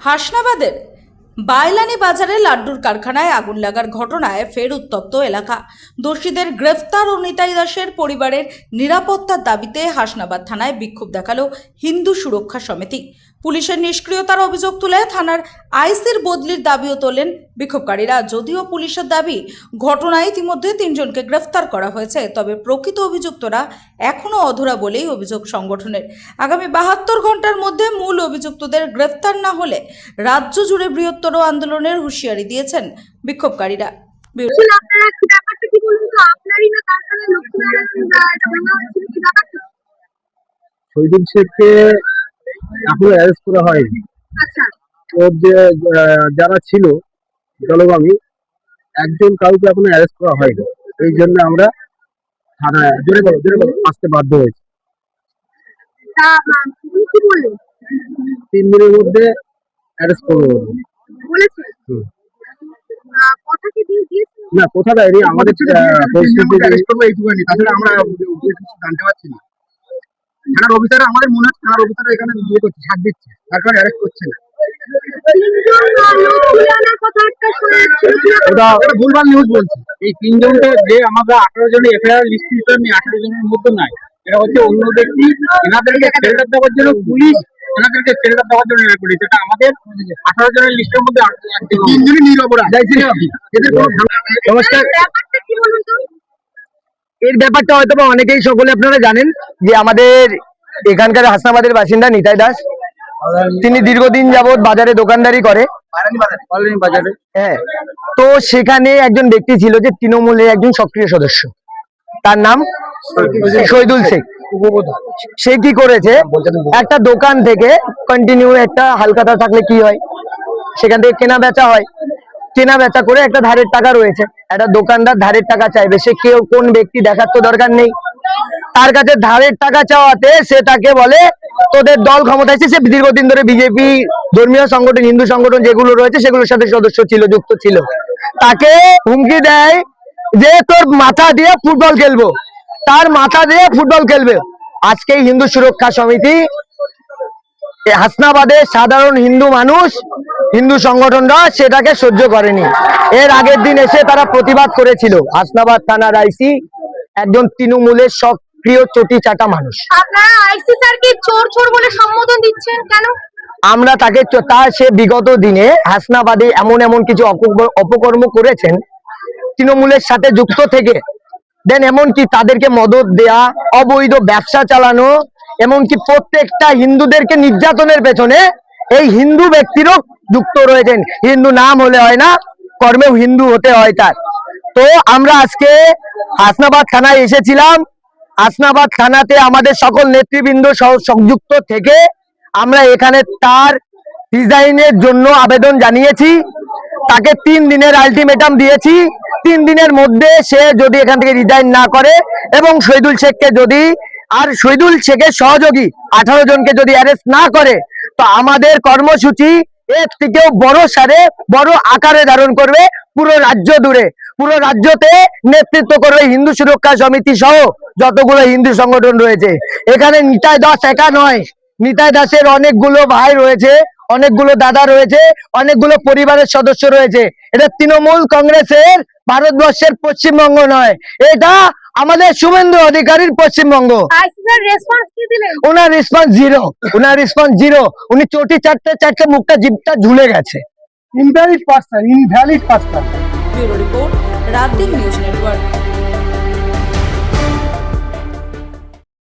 হাসনাবাদের বাইলানি বাজারে লাড্ডুর কারখানায় আগুন লাগার ঘটনায় ফের উত্তপ্ত এলাকা। দোষীদের গ্রেফতার ও নিতাই দাসের পরিবারের নিরাপত্তার দাবিতে হাসনাবাদ থানায় বিক্ষোভ দেখালো হিন্দু সুরক্ষা সমিতি। পুলিশের নিষ্ক্রিয়তার অভিযোগ তুলে থানার আইসির বদলির দাবিও তোলেন বিক্ষোভকারীরা। যদিও পুলিশের দাবি ঘটনায় ইতিমধ্যে 3 জনকে গ্রেফতার করা হয়েছে, তবে প্রকৃত অভিযুক্তরা এখনও অধরা বলেই অভিযোগ সংগঠনের। আগামী 72 ঘন্টার মধ্যে মূল অভিযুক্তদের গ্রেফতার না হলে রাজ্য জুড়ে বৃহত্তর আন্দোলনের হুঁশিয়ারি দিয়েছেন বিক্ষোভকারীরা। শহীদুল শেখকে এখনো অ্যারেস্ট করা হয়নি। ওর যে যারা ছিল জলগামী একজন কাউকে এখনো অ্যারেস্ট করা হয়নি। এই জন্য আমরা থানায় জোরে বলো আসতে বাধ্য হয়েছি। 3 দিনের মধ্যে অ্যারেস্ট করবো না, কথা দেয়নি আমাদের তাছাড়া আমরা জানতে পারছি না। থানার অফিসার আমাদের মনে হচ্ছে থানার অফিসার এখানে বিয়ে করছে, ছাড় দিচ্ছে, তার কারণে অ্যারেস্ট করছে না। ওটা ভুলভাল নিউজ বলছে। এই 3 জনকে যে আমরা 18 জনের এফআইআর লিস্ট দিতে 18 জনের মধ্যে নাই, এটা হচ্ছে অন্য ব্যক্তি। এনাদেরকে শেল্টার দেওয়ার জন্য পুলিশ এনাদেরকে শেল্টার দেওয়ার জন্য এরা করেছে। এটা আমাদের 18 জনের লিস্টের মধ্যে 3 জনই নিরপরাধ। নমস্কার, এর ব্যাপারটা হয়তো অনেকেই সকলে আপনারা জানেন যে আমাদের এখানকার হাসনাবাদের বাসিন্দা নিতাই দাস, তিনি দীর্ঘদিন যাবৎ বাজারে দোকানদারি করে বাজারে। হ্যাঁ, তো সেখানে একজন ব্যক্তি ছিল যে তৃণমূলের একজন সক্রিয় সদস্য, তার নাম শহীদুল শেখ। সে কি করেছে, একটা দোকান থেকে কন্টিনিউ একটা হালখাতা থাকলে কি হয়, সেখান থেকে কেনা বেচা হয়। কেনা বেচা করে একটা ধারের টাকা রয়েছে, একটা দোকানদার ধারের টাকা চাইবে, সে কেউ কোন ব্যক্তি দেখার তো দরকার নেই। তার কাছে ধারের টাকা চাওয়াতে সে তাকে বলে তোদের দল ক্ষমতায় এসেছে, সে দীর্ঘদিন ধরে বিজেপি ধর্মীয় সংগঠন হিন্দু সংগঠন যেগুলো রয়েছে সেগুলোর সাথে সদস্য ছিল, যুক্ত ছিল। তাকে হুমকি দেয় যে তোর মাথা দিয়ে ফুটবল খেলবো, তার মাথা দিয়ে ফুটবল খেলবে। আজকে হিন্দু সুরক্ষা সমিতি হাসনাবাদে সাধারণ হিন্দু মানুষ হিন্দু সংগঠনরা সেটাকে সহ্য করেনি। এর আগের দিন এসে তারা প্রতিবাদ করেছিল। হাসনাবাদ থানার আইসি একজন তৃণমূলের সক্রিয় চটি চাটা মানুষ। আপনারা আইসি স্যারকে চোর চোর বলে সম্বোধন দিচ্ছেন কেন? আমরা তাকে সে বিগত দিনে হাসনাবাদে এমন কিছু অপকর্ম করেছেন তৃণমূলের সাথে যুক্ত থেকে, দেন এমনকি তাদেরকে মদত দেয়া, অবৈধ ব্যবসা চালানো, এমনকি প্রত্যেকটা হিন্দুদেরকে নির্যাতনের পেছনে এই হিন্দু ব্যক্তিরও যুক্ত রয়েছেন। হিন্দু নাম হলে হয় না, কর্মেও হিন্দু হতে হয় তার। তো আমরা আজকে হাসনাবাদ থানায় এসেছিলাম। হাসনাবাদ থানাতে আমাদের সকল নেতৃবৃন্দ সংযুক্ত থেকে আমরা এখানে তার রিজাইনের জন্য আবেদন জানিয়েছি। তাকে 3 দিনের আলটিমেটাম দিয়েছি। 3 দিনের মধ্যে সে যদি এখান থেকে রিজাইন না করে এবং শহীদুল শেখকে যদি আর শহীদুল শেখের সহযোগী 18 জনকে যদি অ্যারেস্ট না করে, তো আমাদের কর্মসূচি এর থেকেও বড় সারে বড় আকারে ধারণ করবে। পুরো রাজ্য জুড়ে, পুরো রাজ্যতে নেতৃত্ব করবে হিন্দু সুরক্ষা সমিতি সহ যতগুলো হিন্দু সংগঠন রয়েছে। এখানে নিতাই দাস একা নয়, নিতাই দাসের অনেকগুলো ভাই রয়েছে, অনেকগুলো দাদা রয়েছে, অনেকগুলো পরিবারের সদস্য রয়েছে। এটা তৃণমূল কংগ্রেসের ভারতবর্ষের পশ্চিমবঙ্গ নয়, এটা আমাদের শুভেন্দু অধিকারীর পশ্চিমবঙ্গ। ওনার রেসপন্স জিরো। উনি চটি চাটতে মুখটা জিভটা ঝুলে গেছে। Invalid person. ব্যুরো রিপোর্ট, রাত দিন নিউজ নেটওয়ার্ক।